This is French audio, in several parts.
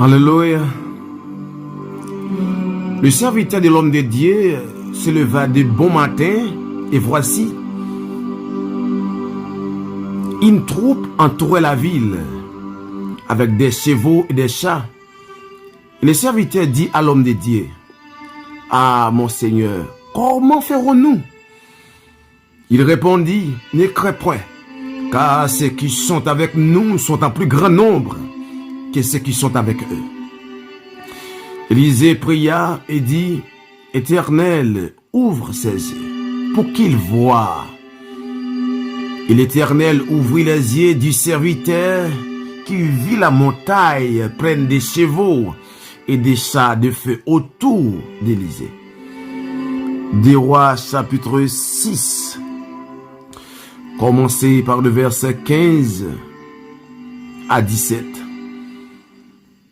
Alléluia. Le serviteur de l'homme de Dieu se leva de bon matin et voici, une troupe entourait la ville avec des chevaux et des chats. Et le serviteur dit à l'homme de Dieu: Ah, mon Seigneur, comment ferons-nous? Il répondit: Ne crains point, car ceux qui sont avec nous sont en plus grand nombre que ceux qui sont avec eux. Élisée pria et dit: Éternel, ouvre ses yeux pour qu'il voie. Et l'Éternel ouvrit les yeux du serviteur qui vit la montagne pleine de chevaux et des chars de feu autour d'Élisée. Des Rois chapitre 6, commencez par le verset 15 à 17.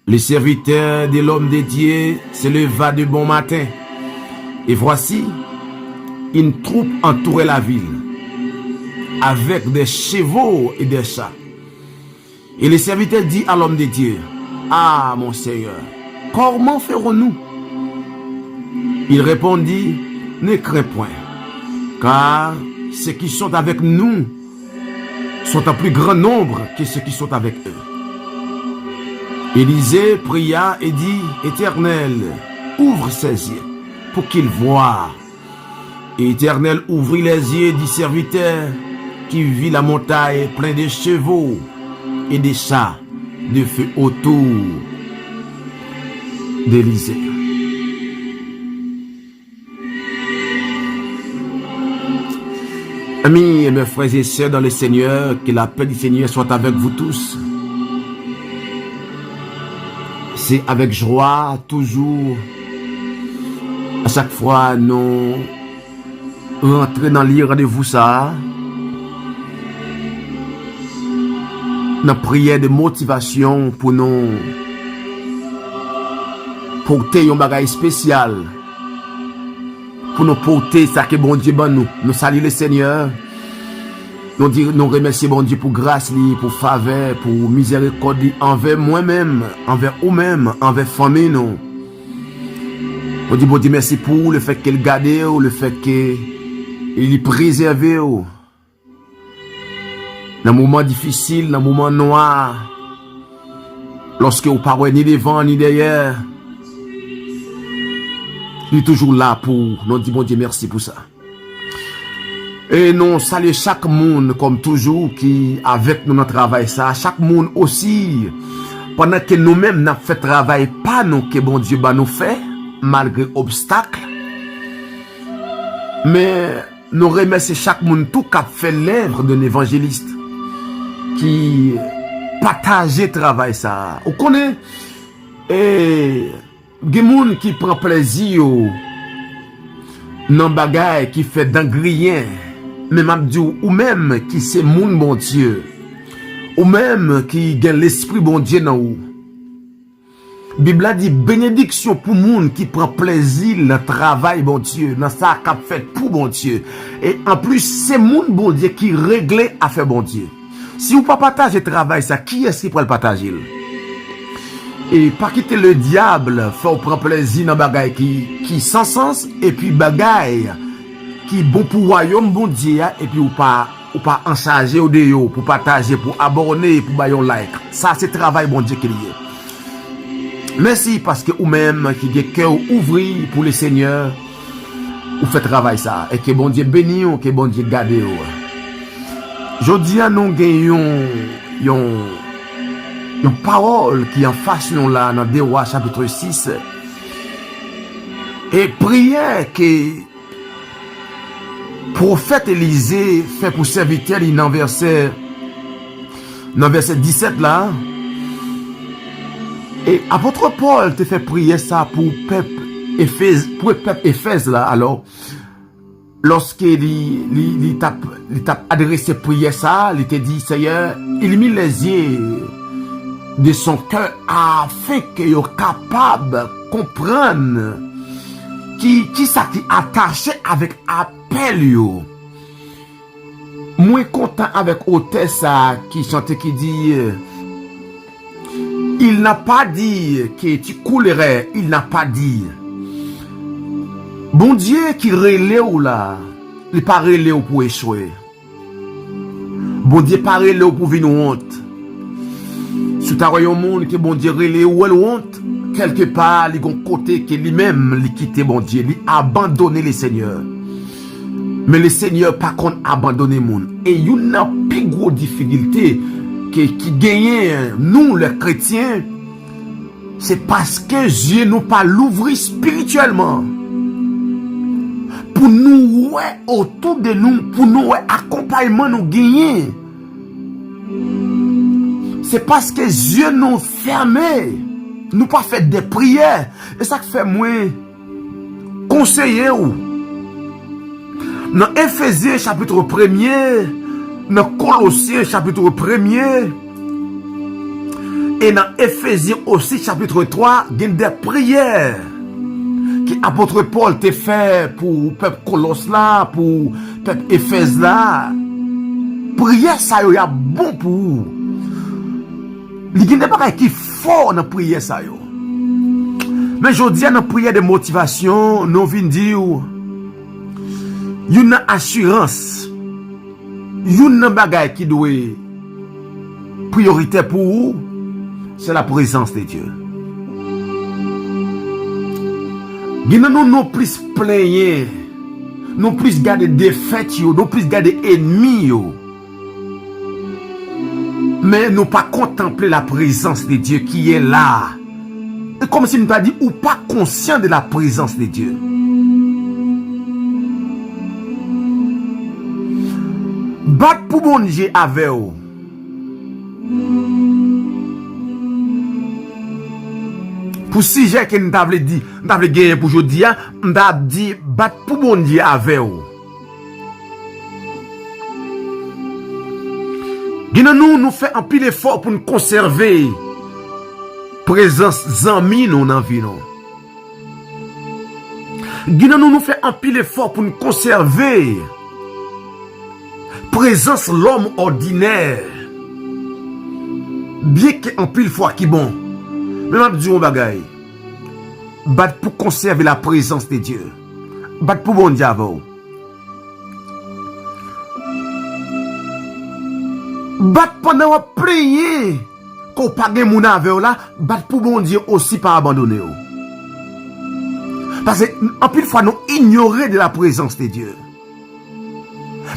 Le serviteur de l'homme de Dieu se leva de bon matin, et voici, une troupe entourait la ville, avec des chevaux et des chats. Et le serviteur dit à l'homme de Dieu: Ah, mon Seigneur, comment ferons-nous? Il répondit: Ne crains point, car ceux qui sont avec nous sont en plus grand nombre que ceux qui sont avec eux. Élisée pria et dit: Éternel, ouvre ses yeux pour qu'il voie. Et l'Éternel ouvrit les yeux du serviteur qui vit la montagne pleine de chevaux et des chats de feu autour d'Élisée. Amis et mes frères et sœurs dans le Seigneur, que la paix du Seigneur soit avec vous tous. C'est avec joie, toujours, à chaque fois, nous rentrons dans le rendez-vous ça, dans la prière de motivation pour nous porter un bagage spécial, pour nous porter ça que bon Dieu ban nous. Nous saluons le Seigneur. Nous remercions bon Dieu pour grâce, pour faveur, pour miséricorde envers moi-même, envers vous-même, envers famille nous. On dit bon Dieu merci pour le fait qu'il garde, le fait qu'il préserve. Dans les moments difficiles, dans les moments noirs, lorsque vous ne parlez ni devant ni derrière, il est toujours là pour nous dire bon Dieu merci pour ça. Et nous saluons chaque monde comme toujours qui avec nous dans le travail ça. Chaque monde aussi, pendant que nous-mêmes nous fait travail, pas nous que bon Dieu nous fait, malgré obstacles. Mais nous remercions chaque monde tout qui a fait l'œuvre d'un évangéliste qui partage le travail ça. Vous connaissez? Et il y a des gens qui prennent plaisir dans les bagages qui fait d'engrien. Mais m'abdou ou même qui c'est moun bon Dieu, ou même qui gagne l'esprit bon Dieu dans ou. Bible a dit bénédiction pour moun qui prend plaisir dans le travail bon Dieu, dans ça qu'a fait pour bon Dieu. Et en plus c'est moun bon Dieu qui règle affaire bon Dieu. Si vous pas partager le travail ça, qui est-ce qui peut le partager? Et pas quitter le diable, faut prendre plaisir dans bagaille qui sans sens et puis bagaille qui bon pour royaume bon Dieu et puis ou pas en charger au déo pour partager, pour abonner, pour bailler un like. Ça c'est travail bon Dieu qui est. Merci parce que ou même qui a cœur ouvert pour le Seigneur, ou fait travail ça et que bon Dieu bénit ou que bon Dieu garde. Jodi nous gagnons une parole qui en face nous là dans 2 Rois chapitre 6 et prière que prophète Élisée fait pour serviteur dans verset 17 là. Et apôtre Paul te fait prier ça pour peuple Éphèse là. Alors lorsqu'il t'a adressé prière ça, il te dit Seigneur, il mit les yeux de son cœur afin qu'il soit capable de comprendre qui ça qui attaché avec appel yo. Moi content avec hôtesse qui chantait qui dit Il n'a pas dit que tu coulerais. Il n'a pas dit. Bon Dieu qui relève ou là, il pas relève pour échouer. Bon Dieu pas relève pour venir honte. Si tu as un monde que bon Dieu relève ou elle honte, quelque part, il y a un côté que lui-même, il quitte bon Dieu, il a abandonné le Seigneur. Mais le Seigneur, par contre, a abandonné le monde. Et il y a une plus grosse difficulté qui gagne, nous, les chrétiens, c'est parce que Dieu nous pas l'ouvrir spirituellement. Pour nous, ouais, autour de nous, pour nous, ouais, accompagnement nous gagner. C'est parce que Dieu nous fermé. Nous pas fait des prières. Et ça fait moi conseiller ou. Dans Ephésiens chapitre 1er, dans Colossiens chapitre 1er, et dans Ephésiens aussi chapitre 3, il y a des prières que l'apôtre Paul t'a fait pour le peuple Colosse là, pour le peuple Éphèse là. Prière ça y a bon pour vous. Il y a des choses qui sont forts dans la prière ça yo. Mais je dis dans la prière de motivation, nous venons dire une assurance, une bagaille qui doit être priorité pour vous, c'est la présence de Dieu. Nous non plus plaigner, non plus garder défaite, non plus garder ennemi. Mais nous pas contempler la présence de Dieu qui est là. Et comme si nous pas dit ou pas conscient de la présence de Dieu. Bat pour bon Dieu avec vous. Pour si j'ai que nous t'avons dit, nous t'avons gagné pour aujourd'hui, nous t'avons dit bat pour bon Dieu avec vous. Nous faisons un pile effort pour nous conserver présence amis nous dans vie nous faisons un pile effort pour nous conserver présence l'homme ordinaire. Bien qu'un pile fois qui bon. Mais je dis un bagaille. Bat pour conserver la présence de Dieu. Bat pour bon Dieu avant. Bat pendant prier qu'on pas de moun avec là, bat pour bon Dieu aussi pas abandonner. Parce que en pile fois nous ignorer de la présence de Dieu.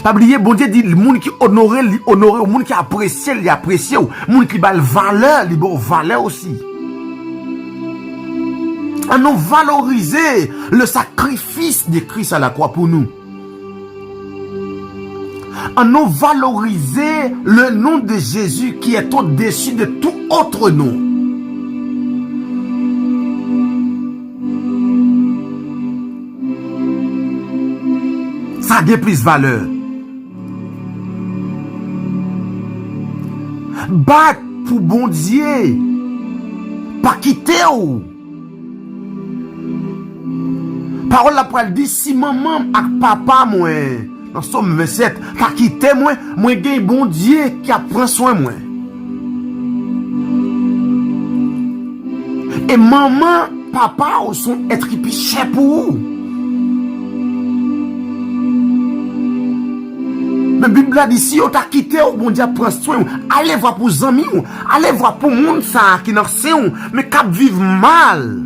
Pas oublier bon Dieu dit le monde qui honorer, le monde qui apprécie, il apprécie, le monde qui bal valeur, il bon valeur aussi. À nous valoriser le sacrifice de Christ à la croix pour nous. À nous valoriser le nom de Jésus qui est au-dessus de tout autre nom. Ça a plus valeur. Bat pour bon Dieu. Pas quitter ou. Parole la parole dit si maman et papa moi dans Somme 27 pas quitter moi gagne bon Dieu qui a prend soin moi. Et maman, papa sont être plus cher pour vous. La Bible a dit si on t'a quitté, bon Dieu prend soin. Allez voir pour les amis, allez voir pour monde ça qui n'a rien, mais qui vivent mal.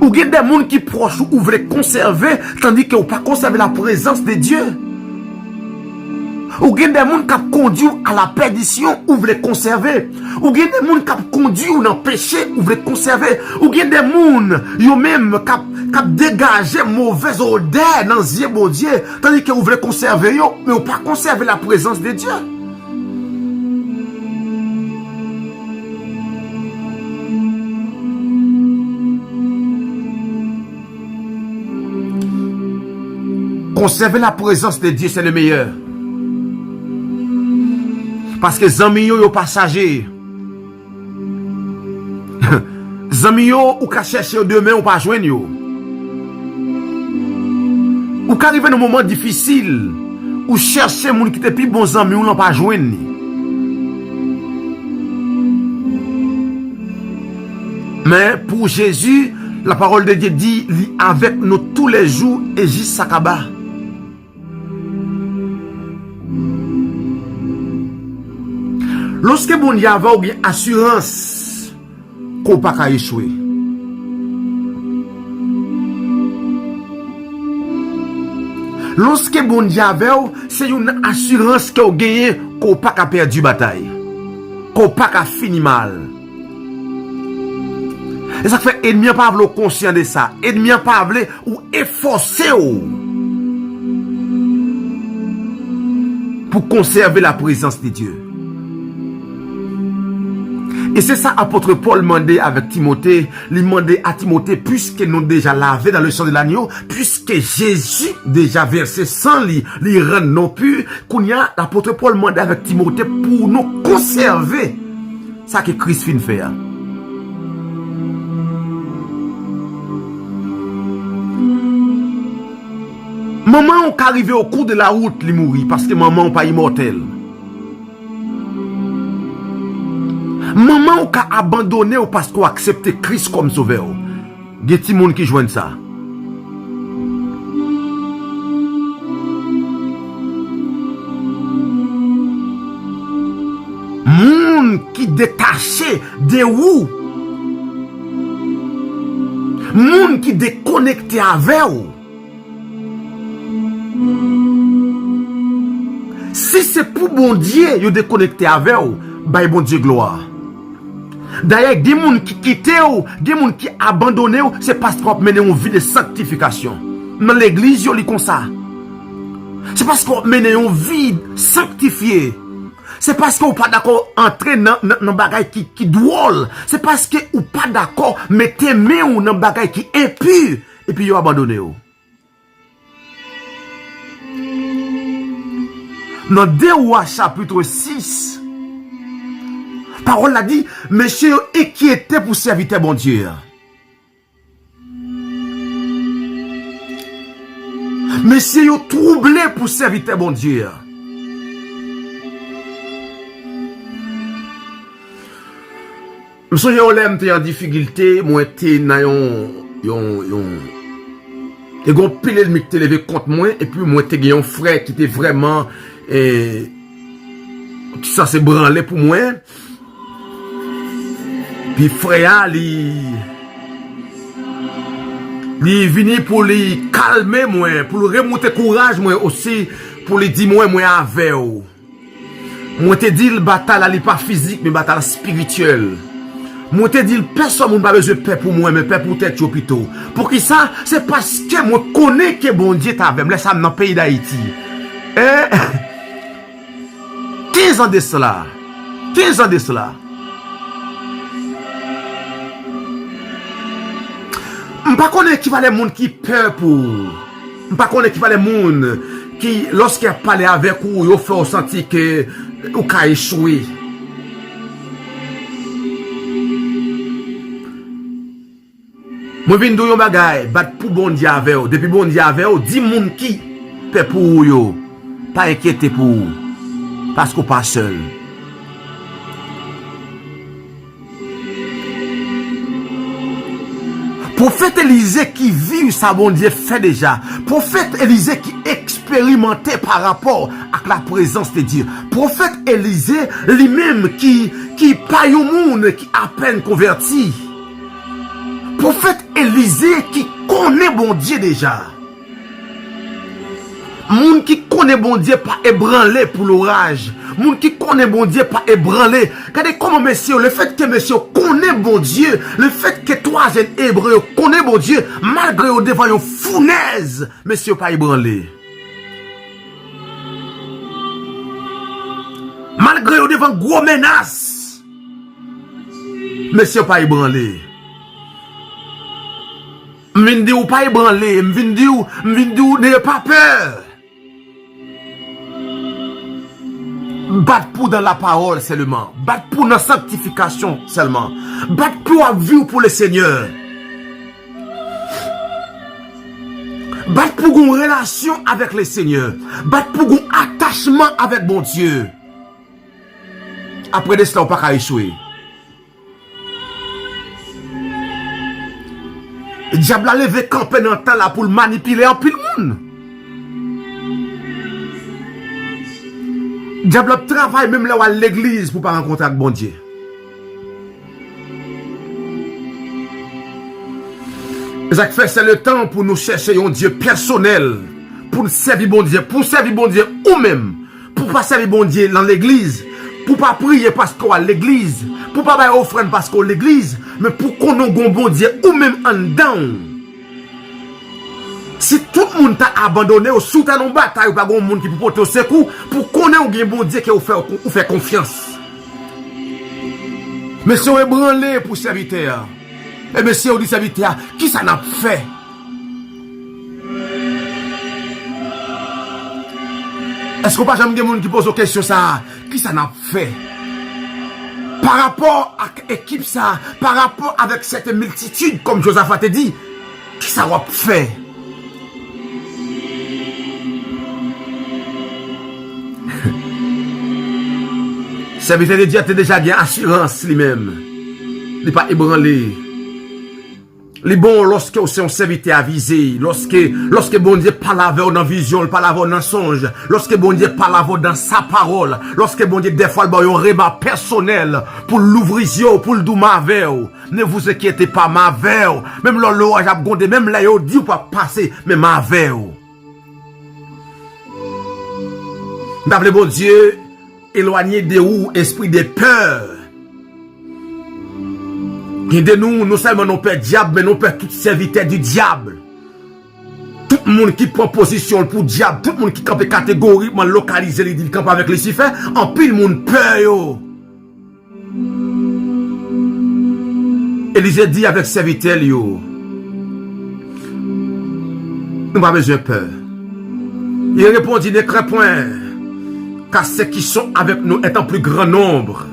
Ou il y a des gens qui proches ou veulent conserver, tandis qu'ils n'ont pas conservé la présence de Dieu. Ou il y a des gens qui conduisent à la perdition ou veulent conserver. Ou il y a des gens qui conduisent dans le péché ou veulent conserver. Ou il y a des gens même qui dégagent mauvaise odeur dans les yeux de Dieu, tandis qu'ils veulent conserver, mais ils n'ont pas conservé la présence de Dieu. Conserver la présence de Dieu, c'est le meilleur. Parce que zami yo passager. Zami yo ou ka chercher demain ou pas joindre yo. Ou ka arriver dans un moment difficile ou chercher moun qui te plus bon zami ou non pas joindre. Mais pour Jésus, la parole de Dieu dit, avec nous tous les jours et jusqu'à Sakaba. Lorsque bon Dieu a une assurance qu'on ne peut pas échouer. Lorsque bon Dieu c'est une assurance qu'on gagne qu'on ne peut pas perdre la bataille. Qu'on ne peut pas finir mal. Et ça fait ennemi pas vle conscient de ça. Ennemi pas vle ou efforcer pour conserver la présence de Dieu. Et c'est ça apôtre Paul demandait avec Timothée, il demandait à Timothée, puisque nous déjà lavé dans le sang de l'agneau, puisque Jésus déjà versé sang li rend non plus, qu'on y a l'apôtre Paul demandait avec Timothée pour nous conserver ça que Christ fin fait. Maman on arrivé au cours de la route, il mourit parce que maman pas immortel. Maman ou ka abandonné ou parce qu'on accepte Christ comme sauveur. Il y a des gens qui joignent ça. Moun qui détaché de ou. Moun qui déconnecté avec ou. Si c'est pour bon Dieu, vous déconnecté avec vous, bah bon Dieu gloire. D'ailleurs, des gens qui quittent ou, des gens qui abandonnent ou, c'est parce qu'on mène une vie de sanctification. Dans l'église, ils comme ça. C'est parce qu'on mène une vie sanctifiée. C'est parce qu'on pas d'accord entrer dans bagay qui drôle. C'est parce que ou pas d'accord mettez main ou dans bagay qui impur et puis vous abandonnez ou. Dans 2 Rois chapitre 6, parole a dit, monsieur inquiété pour servir bon Dieu. Monsieur troublé pour servir bon Dieu. Monsieur Olem t'es en difficulté, moi t'es dans et gon pile ennemi qui t'est levé contre moi et puis moi t'es un frère qui était vraiment qui ça s'est branlé pour moi. Puis frère li vini pour lui calmer moi, pour lui remonter courage moi aussi, pour lui dire moi avec vous. Moi te dit le bataille li pas physique mais bataille spirituelle. Moi te dit personne n'a pas besoin de paix pour moi mais paix pour tête plutôt. Pour qui ça? C'est parce que moi connais que bon Dieu t'avait laissé dans le pays d'Haïti. 15 ans de cela. 15 ans de cela. Je ne connais pas qui va les gens qui peur pour. Je ne connais pas qui va les gens qui, lorsqu'ils parlent avec vous, ils font sentir que vous avez échoué. Moi, je viens de vous dire, battre pour bon Dieu avec vous. Depuis bon Dieu avec vous, 10 gens qui peur pour vous. Pas inquiété pour vous. Parce qu'on pas seul. Prophète Élisée qui vit ça, bon Dieu fait déjà. Prophète Élisée qui expérimentait par rapport à la présence de Dieu. Prophète Élisée lui-même qui paye au monde, qui à peine converti. Prophète Élisée qui connaît bon Dieu déjà. Moun qui connaît bon Dieu pas ébranlé pour l'orage. Moun qui connaît bon Dieu pas ébranlé. Regardez comment monsieur, le fait que monsieur connaît bon Dieu, le fait que toi jeunes hébreux connaît bon Dieu, malgré au devant une fournaise, monsieur pas ébranlé. Malgré au devant gros menace, monsieur pas ébranlé. M'vin di ou pas ébranlé, m'vin di ou n'ayez pas peur. Battre pour dans la parole seulement. Battre pour dans la sanctification seulement. Battre pour à vivre pour le Seigneur. Battre pour une relation avec le Seigneur. Battre pour un attachement avec bon Dieu. Après de cela, on ne peut pas échouer. Diable a levé campé dans le temps là pour le manipuler en pile monde. Diable travaille même là à l'église pour pas rencontrer avec bon Dieu. Ça fait c'est le temps pour nous chercher un Dieu personnel, pour nous servir bon Dieu, pour servir bon Dieu ou même, pour pas servir bon Dieu dans l'église, pour pas prier parce qu'on à l'église, pour pas faire offrande parce qu'on à l'église, mais pour qu'on ait un bon Dieu ou même en dedans. Si tout le monde t'a abandonné ou sous ta bataille ou pas un monde qui peut porter au secours, pour qu'on ait un bon Dieu qui vous fait confiance. Mais si on est branlé pour serviteur, et bien si on dit serviteur, qui ça n'a fait? Est-ce qu'on pas jamais des gens qui posent aux questions ça? Qui ça n'a fait? Par rapport à l'équipe ça, par rapport avec cette multitude, comme Josaphat te dit, qui ça a fait? Serviteur de Dieu a déjà bien assurance lui-même. Il n'est pas ébranlé. Les bon lorsque c'est un serviteur avisé, lorsque bon Dieu parle avec dans vision, parle avec dans songe, lorsque bon Dieu parle avec dans sa parole, lorsque bon Dieu des fois il y a un rebat personnel pour l'ouvrir, pour le doumer avec. Ne vous inquiétez pas, ma avec. Même l'orage a gondé, même là il dit pas passer, mais ma avec. D'après bon Dieu, éloigné de vous, esprit de peur. De nous, non seulement nous père diable, mais nous père tout serviteur du diable. Tout le monde qui prend position pour diable, tout le monde qui campe catégoriquement localisé, il campe avec Lucifer, en pile monde peur yo. Élisée dit avec serviteur yo, nous pas besoin de peur. Il répondit, ne crains point, car ceux qui sont avec nous est en plus grand nombre.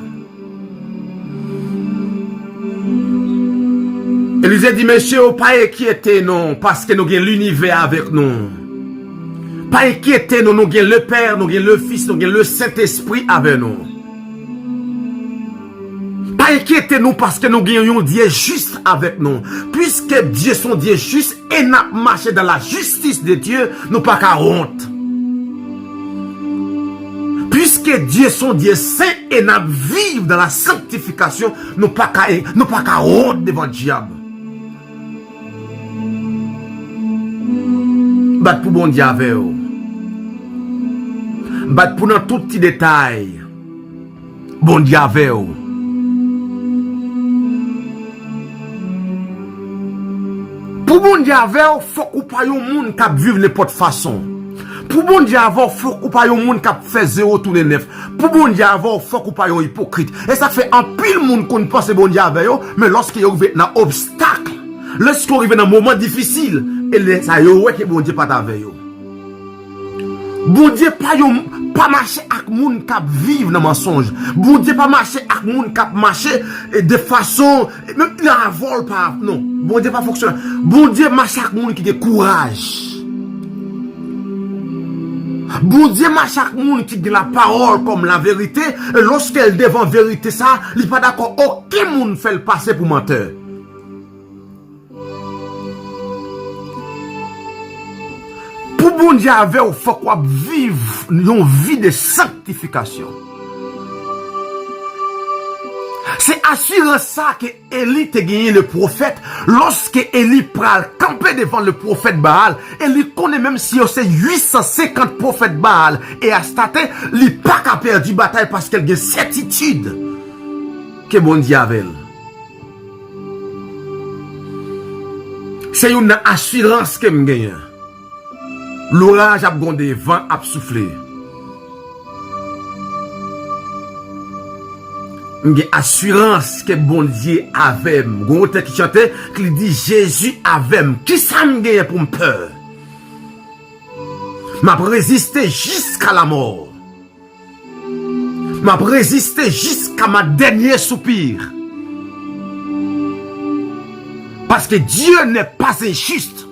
Élisée dit, monsieur, pas inquiétez non, parce que nous avons l'univers avec nous. Pas inquiétez nous, nous avons le Père, nous avons le Fils, nous avons le Saint-Esprit avec nous. Pas inquiétez nous parce que nous avons Dieu juste avec nous. Puisque Dieu son Dieu juste et nous marché dans la justice de Dieu, nous pas qu'à honte. Puisque Dieu son Dieu saint et nous vivons dans la sanctification, nous pas qu'à honte devant le diable. Bat pour bon Dieu avec vous. Bat pour dans tout petit détail. Bon Dieu avec vous. Pour bon Dieu avec vous, faut qu'on pas yon monde qui vivre n'importe façon. Pour bon Dieu avec vous, faut qu'on pas yon monde qui fait 0 tous les 9. Pour bon Dieu avec vous, faut qu'on pas yon hypocrite. Et ça fait un pile monde qu'on pense bon Dieu avec vous, mais lorsqu'il arrive dans obstacle, lorsqu'il arrive dans un moment difficile, et ça yo ouais que bon Dieu pas avec vous. Bon Dieu pas marcher avec moun qui vivent dans mensonge. Bon Dieu pas marcher avec moun qui marcher de façon même la vol pas non. Bon Dieu pas fonctionne. Bon Dieu marche avec moun qui a courage. Bon Dieu marche avec moun qui a la parole comme la vérité et lorsqu'elle devant vérité ça, il pas d'accord aucun moun fait le passer pour menteur. Pour bon Dieu avec vous, faut qu'on vive une vie de sanctification. C'est assurant ça que Élie a gagné le prophète. Lorsque Élie pral camper devant le prophète Baal, Élie connaît même si c'est 850 prophètes Baal et Astaté, il n'a pas perdu bataille parce qu'elle a une certitude que bon Dieu avec elle. C'est une assurance que je gagne. L'orage a gondé, vent a soufflé. J'ai assurance que bon Dieu avait. Gon qui chantait, qui dit Jésus avait. Qui ça me gagne pour me peur? M'a résisté jusqu'à la mort. M'a résisté jusqu'à ma dernière soupir. Parce que Dieu n'est pas injuste.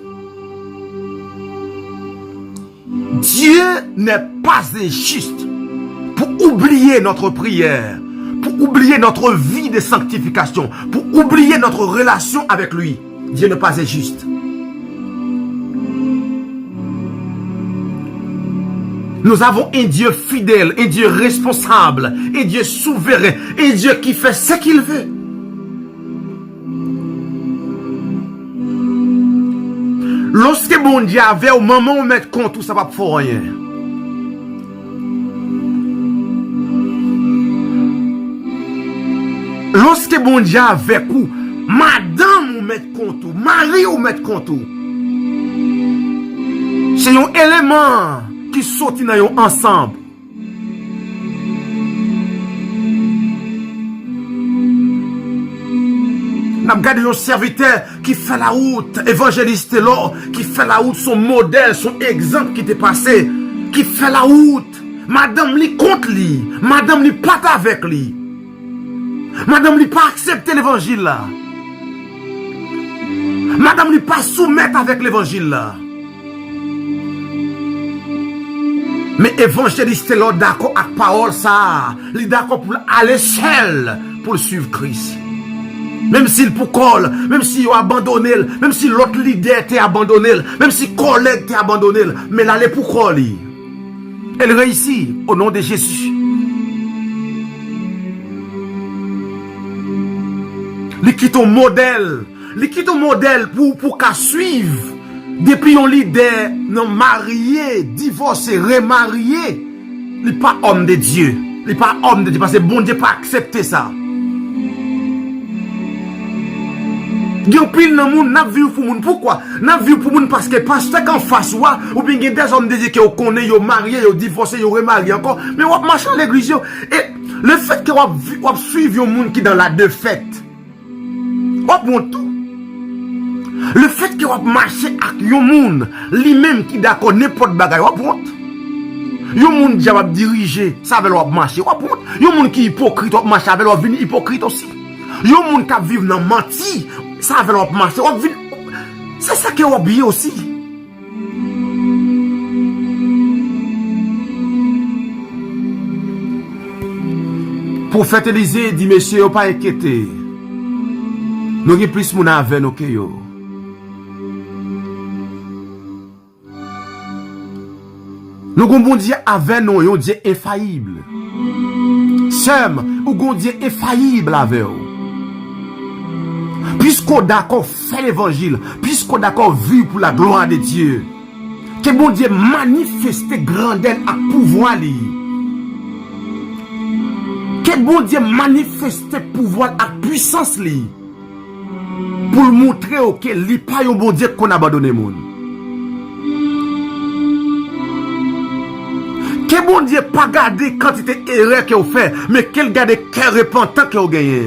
Dieu n'est pas injuste pour oublier notre prière, pour oublier notre vie de sanctification, pour oublier notre relation avec lui. Dieu n'est pas injuste. Nous avons un Dieu fidèle, un Dieu responsable, un Dieu souverain, un Dieu qui fait ce qu'il veut. Lorsque bon Dieu avait au moment où on met compte, tout ça va pas rien. Lorsque bon Dieu avait coup, madame ou met compte, mari ou met compte, c'est un élément qui sorti dans yon ensemble. N'a regardé un serviteur qui fait la route, évangéliste là, qui fait la route, son modèle, son exemple qui t'est passé, qui fait la route. Madame li contre lui, madame li pas avec lui. Madame li pas accepter l'évangile là. Madame li pas soumettre avec l'évangile là. Mais évangéliste là d'accord avec parole ça, il est d'accord pour aller seul pour suivre Christ. Même s'il pour colle, même s'il a abandonné, même si l'autre leader t'a abandonné, même si collègue t'a abandonné, mais l'aller pour colle. Elle réussit au nom de Jésus. Il quitte un modèle, pour qu'à suivre. Depuis un leader non marié, divorcé, remarié, il n'est pas homme de Dieu. Il n'est pas homme de Dieu parce que bon Dieu pas accepter ça. Gen pile nan moun n'a vu pour moun. Pourquoi? N'a vu pour moun parce que pasteur qu'en face ou bien gen des hommes de Dieu qui ont connaît, yo marié, yo divorcé, yo remarié encore, mais on marche à l'église et le fait que on suivre un monde qui dans la défaite. On monte tout. Le fait que on marche avec un monde lui-même qui d'accord n'importe bagaille, on monte. Yon monde qui va diriger, ça veut on marcher, on monte. Yon monde qui hypocrite, on marche avec on venir hypocrite aussi. Yon monde qui vivre dans menti, ça veut on marcher, on venir. C'est ça qui est oublié aussi. Prophète Élisée dit, monsieur, pas inquiété. Nous avons plus de avec nous que yo. Nous avons bon Dieu avec nous, un Dieu infaillible. Sem, nous avons Dieu infaillible avec nous. Puisqu'on d'accord fait l'évangile, puisqu'on d'accord vivre pour la gloire de Dieu, que bon Dieu manifeste grandeur à pouvoir li. Que bon Dieu manifeste pouvoir à puissance li. Pour montrer que li pas un bon Dieu qu'on abandonne moun. Que bon Dieu pas garder quantité erreur que vous fait, mais qu'elle garde cœur repentant que vous gagnez.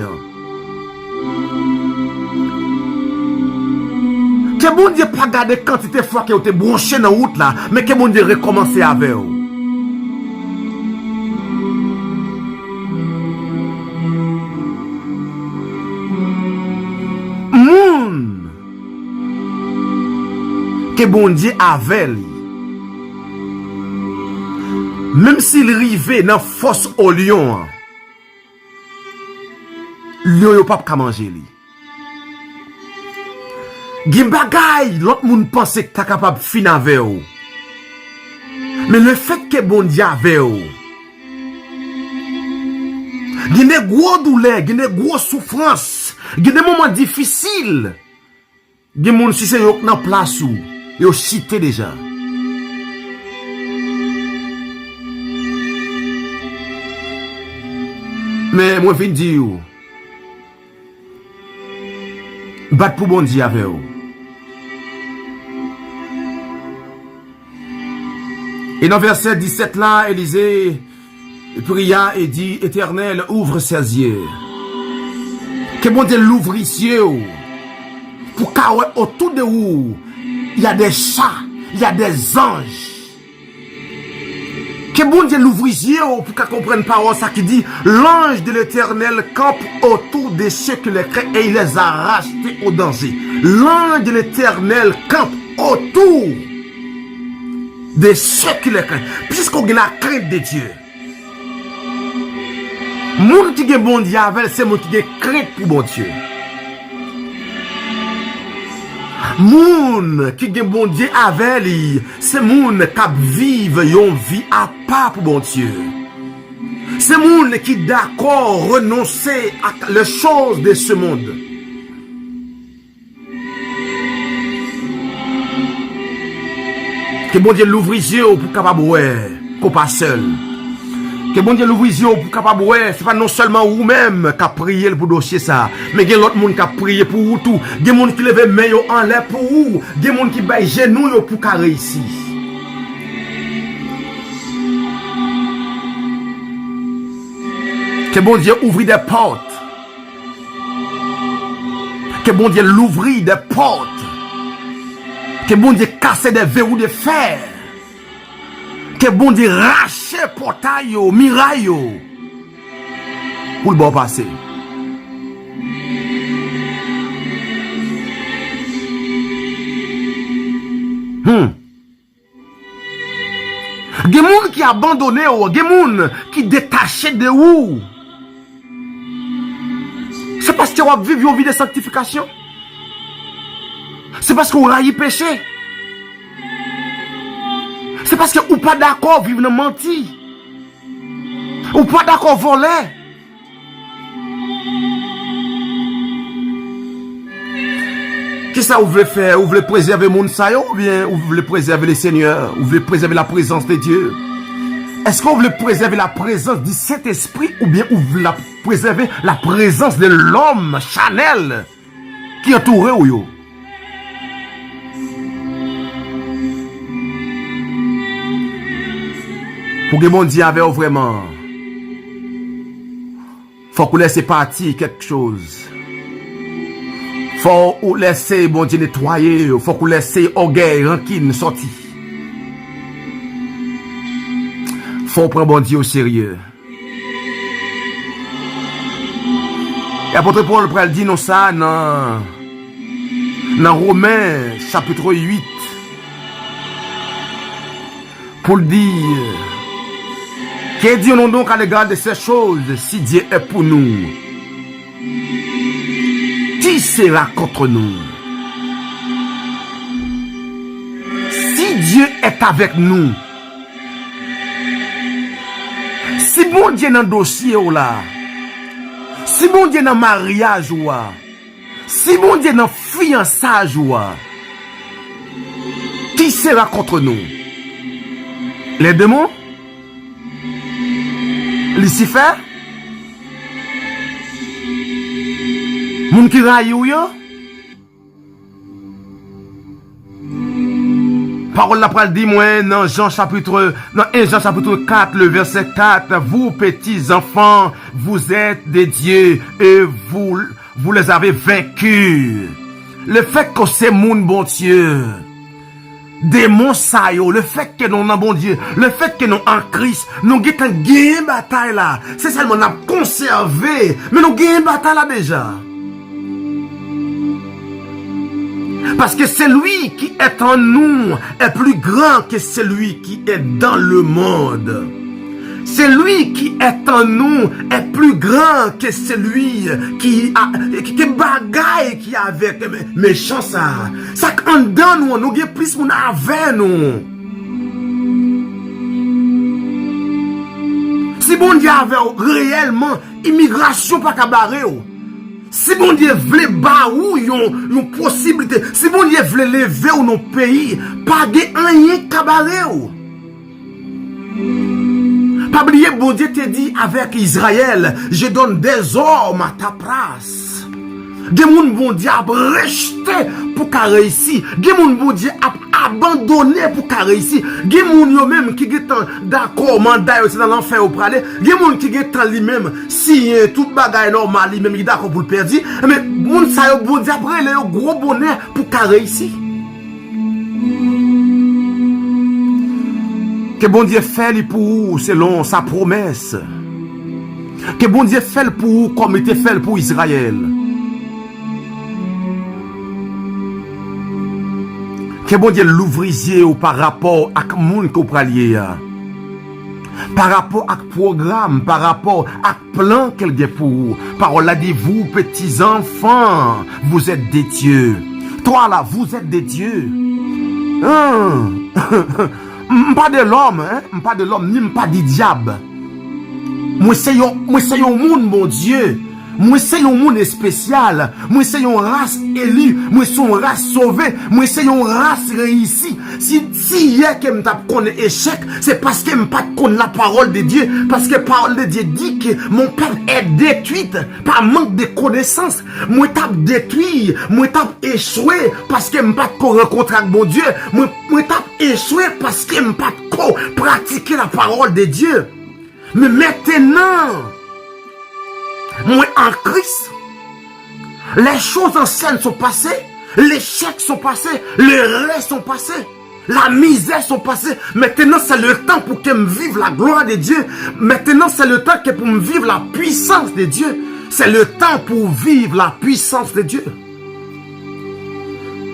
Que bon Dieu pas garder quantité fois que vous êtes branché dans la route là, mais que bon Dieu recommence avec vous. Moun que bon Dieu avait lui. Même s'il arrivait dans force au lion, lion yo pas manger li. Gen bagay, l'autre moun pense que t'es capable de finir avec ou. Mais le fait que bon Dieu avec ou, gen des gros douleurs, gen des gros souffrances, gen des moments difficiles. Gen moun si c'est yo dans place ou, yo chité déjà. Mais moi, je viens dire, battre pour bon Dieu avec vous. Et dans verset 17 là, Élisée pria et dit, Éternel, ouvre ses yeux. Que bon Dieu l'ouvre les yeux. Pour qu'autour de vous, il y a des chats, il y a des anges. Que bon Dieu l'ouvre les yeux pour qu'on comprenne parole ça qui dit l'ange de l'Éternel campe autour de ceux qui les craignent et il les a rachetés au danger. L'ange de l'Éternel campe autour de ceux qui les craignent. Puisqu'on a la crainte de Dieu. Moun qui est bon Dieu avec c'est moun qui est crainte pour bon Dieu. Moun qui gen bon Dieu avec lui, c'est moun qui vive yon vie à part pour bon Dieu. C'est moun qui d'accord renoncer à les choses de ce monde. Que bon Dieu l'ouvre les yeux pour capable ouais, qu'on pas seul. Que bon Dieu l'ouvre les yeux pour capable ouais, c'est pas non seulement vous même qui a prié pour dossier ça, mais il y a l'autre monde qui a prié pour vous tout. Il y a monde qui lève main en l'air pour vous, il y a monde qui baille genou pour qu'à réussir. Que bon Dieu ouvre des portes. Que bon Dieu l'ouvre des portes. Que bon Dieu casse des verrous de fer. Que bon Dieu rache portail, miraille. Pour le bon passer. Il y a des gens qui abandonné, il y a des gens qui détaché de vous. C'est parce que vous vivez une vie de sanctification. C'est parce que vous raillez péché. C'est parce que vous n'êtes pas d'accord vivre dans menti. Vous n'êtes pas d'accord voler. Qu'est-ce que vous voulez faire? Vous voulez préserver mon saillot ou bien vous voulez préserver le Seigneur? Vous voulez préserver la présence de Dieu? Est-ce que vous voulez préserver la présence du Saint-Esprit ou bien vous voulez préserver la présence de l'homme charnel qui entoure vous? Pour que mon Dieu avec vraiment, faut que vous laissez partir quelque chose. Faut que vous laissez bon Dieu nettoyer. Faut que vous laissez orgueil, rancune sortir. Faut prendre bon Dieu au sérieux. Et apôtre Paul pral dit non ça dans Romains chapitre 8. Pour le dire, que disons-nous donc à l'égard de ces choses si Dieu est pour nous? Qui sera contre nous? Si Dieu est avec nous, si bon Dieu dans le dossier ou là, si bon Dieu dans le mariage ou là, si bon Dieu dans le fiançage ou là, qui sera contre nous? Les démons? Lucifer? Moun qui raille ou yo? Parole la pral dit moi dans 1 Jean chapitre 4, le verset 4, vous petits enfants, vous êtes des dieux et vous les avez vaincus. Le fait que c'est moun bon Dieu, démons ça yo, le fait que nous en bon Dieu, le fait que nous en Christ, nous avons une bataille là, c'est seulement nous avons conservé, mais nous avons une bataille là déjà. Parce que celui qui est en nous est plus grand que celui qui est dans le monde. Celui qui est en nous est plus grand que celui qui bagaille qui est avec méchant ça. Ça en dans nous, nous avons plus mon avec nous. Si bon Dieu avait réellement immigration pas cabaret. Si bon Dieu voulait baou yon possibilité, si bon Dieu voulait lever ou nos pays, pas de rien cabaret. Pas oublier, bon Dieu te dit avec Israël, je donne des hommes à ta place. Des moun bon Dieu a rejeté pour qu'à réussir. Des moun bon Dieu a abandonné pour qu'à réussir. Des moun yo même qui est d'accord, mandat c'est dans l'enfer au pralé. Des moun qui est lui-même, si tout bagaille normal, lui-même il est d'accord pour le perdre. Mais moun sa yo bon Dieu après le gros bonheur pour qu'à réussir. Que bon Dieu fait pour vous selon sa promesse. Que bon Dieu fait pour vous comme il était fait pour Israël. Que bon Dieu l'ouvre par rapport à monde que vous praliez. Par rapport à programme, par rapport à plan qu'elle a pour vous. Parole a dit, vous petits enfants, vous êtes des dieux. Toi là, vous êtes des dieux. Pas de l'homme, pas de l'homme, ni pas du diable. Moi c'est un monde, mon Dieu. Moi c'est un monde spécial. Moi c'est une race élue. Moi c'est une race sauvée. Moi c'est une race réussie. Si hier que me tape qu'on échec, c'est parce que me pas connaît la parole de Dieu. Parce que la parole de Dieu dit que mon peuple est détruit par manque de connaissances. Moi tape détruit, moi tape échoué parce que me pas rencontrer avec mon Dieu. Moi tape échoué parce que me pas pratiquer la parole de Dieu. Mais maintenant, moi en Christ, les choses anciennes sont passées, les chèques sont passés, les rêves sont passés, la misère sont passées. Maintenant c'est le temps pour que me vive la gloire de Dieu. Maintenant c'est le temps que pour me vivre la puissance de Dieu. C'est le temps pour vivre la puissance de Dieu.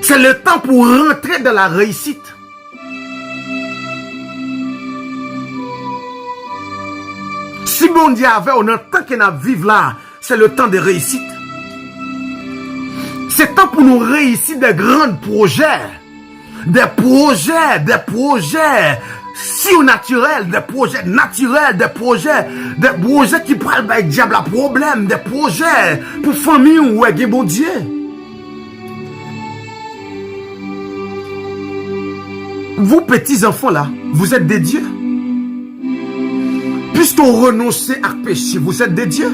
C'est le temps pour rentrer dans la réussite. Si bon Dieu avait, on entend qu'on a vivre là, c'est le temps de réussite. C'est temps pour nous réussir des grands projets. Des projets surnaturels, des projets naturels, des projets qui parlent avec diable à problème, des projets pour famille ou avec bon Dieu. Vous petits enfants là, vous êtes des dieux. Puisqu'on renonce à péché, vous êtes des dieux.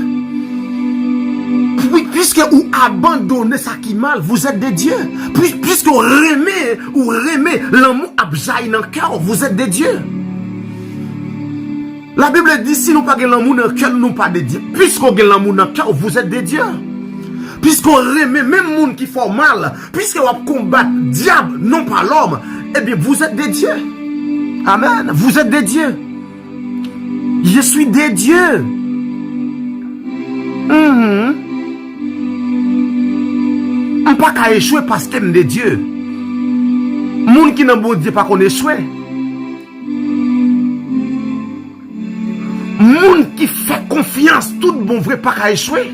Puisque vous abandonnez ça qui mal, vous êtes des dieux. Puisqu'on remet l'amour abjaille dans le cœur, vous êtes des dieux. La Bible dit, si nous n'avons pas l'amour dans le cœur, nous ne sommes pas des dieux. Puisqu'on a l'amour dans le cœur, vous êtes des dieux. Puisqu'on remet même les gens qui font mal, puisqu'on combat le diable, non pas l'homme, eh bien vous êtes des dieux. Amen. Vous êtes des dieux. Je suis des dieux. On ne peut pas échouer parce qu'il y a des dieux. Les gens qui n'ont pas Dieu pas qu'on échoue. Les gens qui font confiance, tout bon vrai pas qu'à échouer.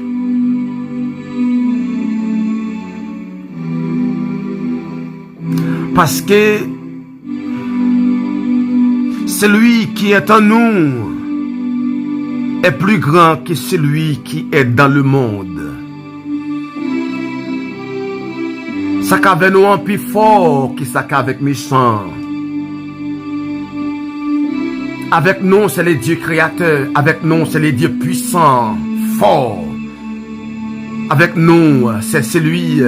Parce que celui qui est en nous est plus grand que celui qui est dans le monde. Ça qu'avec nous un plus fort que ça qu'avec méchant. Avec nous, c'est les dieux créateurs. Avec nous, c'est les dieux puissants, forts. Avec nous, c'est celui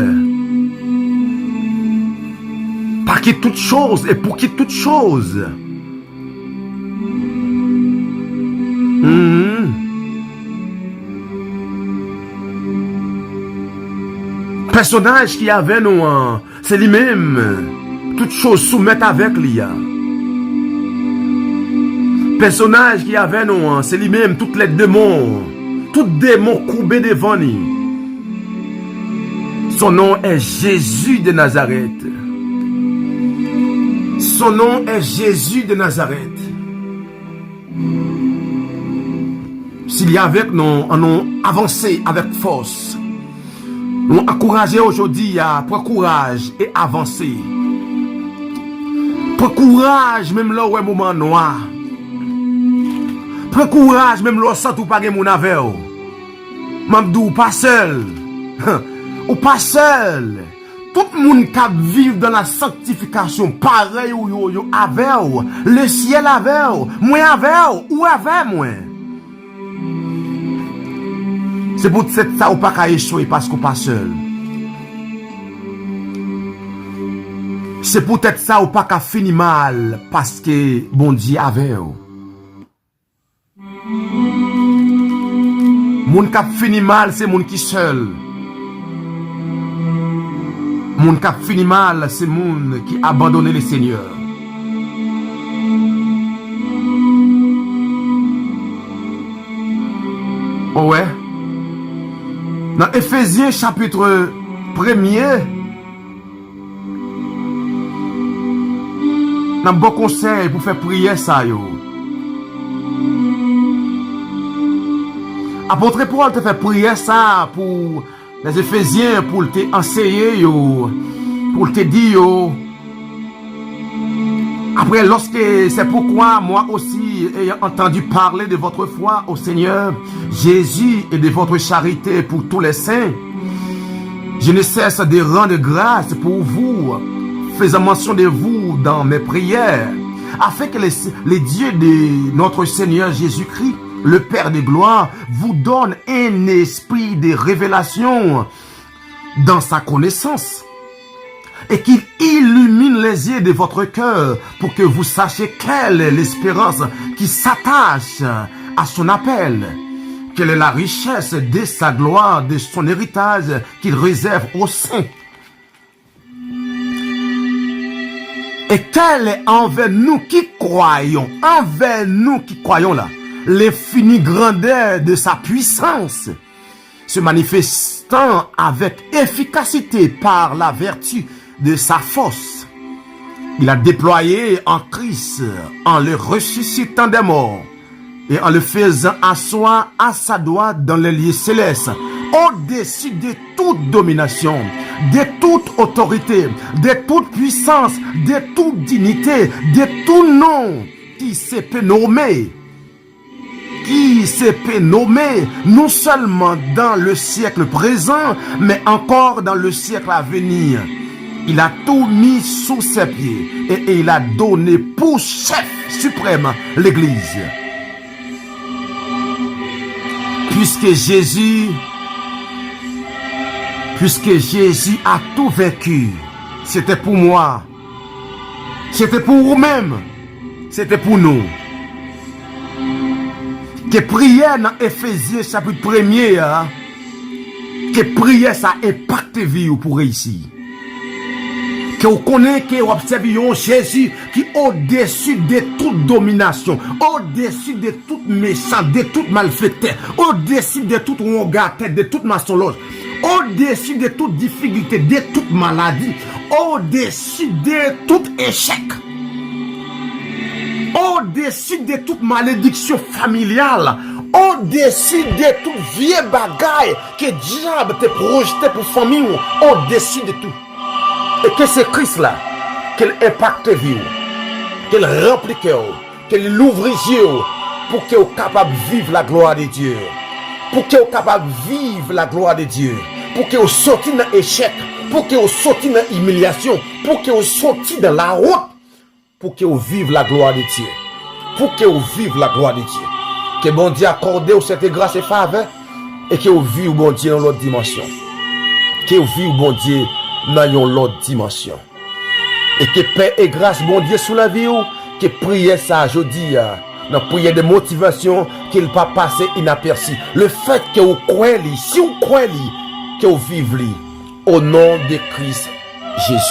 par qui toute chose et pour qui toute chose. Personnage qui avait nous, c'est lui-même. Toutes choses soumettent avec lui. Personnage qui avait nous, c'est lui-même. Toutes les démons, tous démons courbés devant lui. Son nom est Jésus de Nazareth. Son nom est Jésus de Nazareth. S'il y a avec nous, on a avancé avec force. Nous encourager aujourd'hui à prendre courage et avancer. Prends courage même là où est moment noir. Prends courage même là où pas de mon avec. Mamdou pas seul. Ou pas seul. Tout le monde qui vit dans la sanctification pareil ou avec. Le ciel avec. Moi avec ou avec moi. C'est pour ça ou pas qu'à échouer parce qu'on pas seul. C'est peut-être ça ou pas qu'à finir mal parce que bon Dieu avait. Moun qui finit mal, c'est moun qui seul. Moun qui finit mal, c'est moun qui abandonne le Seigneur. Oh ouais. Dans Éphésiens chapitre 1er, dans bon conseil pour faire prier ça yo. Apôtre Paul te fait prier ça pour les Éphésiens pour te enseigner yo pour te dire, après, lorsque c'est pourquoi moi aussi, ayant entendu parler de votre foi au Seigneur Jésus et de votre charité pour tous les saints, je ne cesse de rendre grâce pour vous, faisant mention de vous dans mes prières, afin que les dieux de notre Seigneur Jésus-Christ, le Père de gloire, vous donne un esprit de révélation dans sa connaissance, et qu'il illumine les yeux de votre cœur pour que vous sachiez quelle est l'espérance qui s'attache à son appel, quelle est la richesse de sa gloire, de son héritage qu'il réserve aux saints, et quelle est envers nous qui croyons là, l'infinie grandeur de sa puissance, se manifestant avec efficacité par la vertu de sa force. Il a déployé en Christ, en le ressuscitant des morts et en le faisant asseoir à sa droite dans les lieux célestes, au-dessus de toute domination, de toute autorité, de toute puissance, de toute dignité, de tout nom qui se peut nommer. Non seulement dans le siècle présent, mais encore dans le siècle à venir. Il a tout mis sous ses pieds et il a donné pour chef suprême l'Église. Puisque Jésus a tout vaincu, c'était pour moi, c'était pour vous-même, c'était pour nous. Que prière dans Éphésiens chapitre 1er, que prière ça impacte vie pour réussir. Que vous connaissez, que vous observez Jésus qui au-dessus de toute domination, au-dessus de toute méchance, de toute malfaiteur, au-dessus de toute regard, de toute maçonnerie, au-dessus de toute difficulté, de toute maladie, au-dessus de tout échec, au-dessus de toute malédiction familiale, au-dessus de toute vieille bagaille que diable te projeté pour famille, au-dessus de tout. Et que c'est Christ là, qu'il impacte vie, qu'il remplit cœur, qu'il ouvre les yeux pour qu'il soit capable de vivre la gloire de Dieu. Pour qu'il soit capable de vivre la gloire de Dieu. Pour qu'il soit sorti dans l'échec, pour qu'il soit sorti dans l'humiliation, pour qu'il soit sorti dans la route, pour qu'il vive la gloire de Dieu. Pour qu'il vive la gloire de Dieu. Que bon Dieu accorde cette grâce et faveur et qu'il vive bon Dieu dans l'autre dimension. Qu'il vive bon Dieu dans l'autre dimension. Et que paix et grâce, bon Dieu, sous la vie, que prière ça, je dis, dans prière de motivation, qu'il ne va pas passer inaperçu. Le fait que vous croyez, si vous croyez, que vous vivez, au nom de Christ Jésus.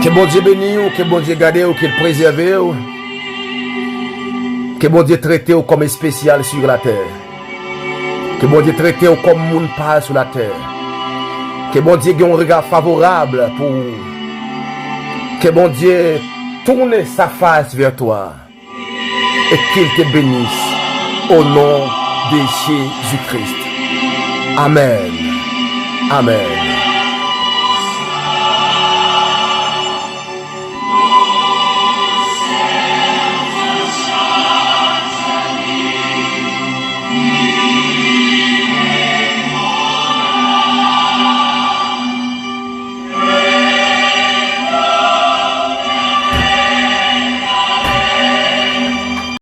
Que bon Dieu bénisse, que bon Dieu garde, qu'il préserve, que bon Dieu traite comme spécial sur la terre. Que bon Dieu traite comme monde parle sur la terre. Que bon Dieu ait un regard favorable pour. Que bon Dieu tourne sa face vers toi. Et qu'il te bénisse au nom de Jésus-Christ. Amen. Amen.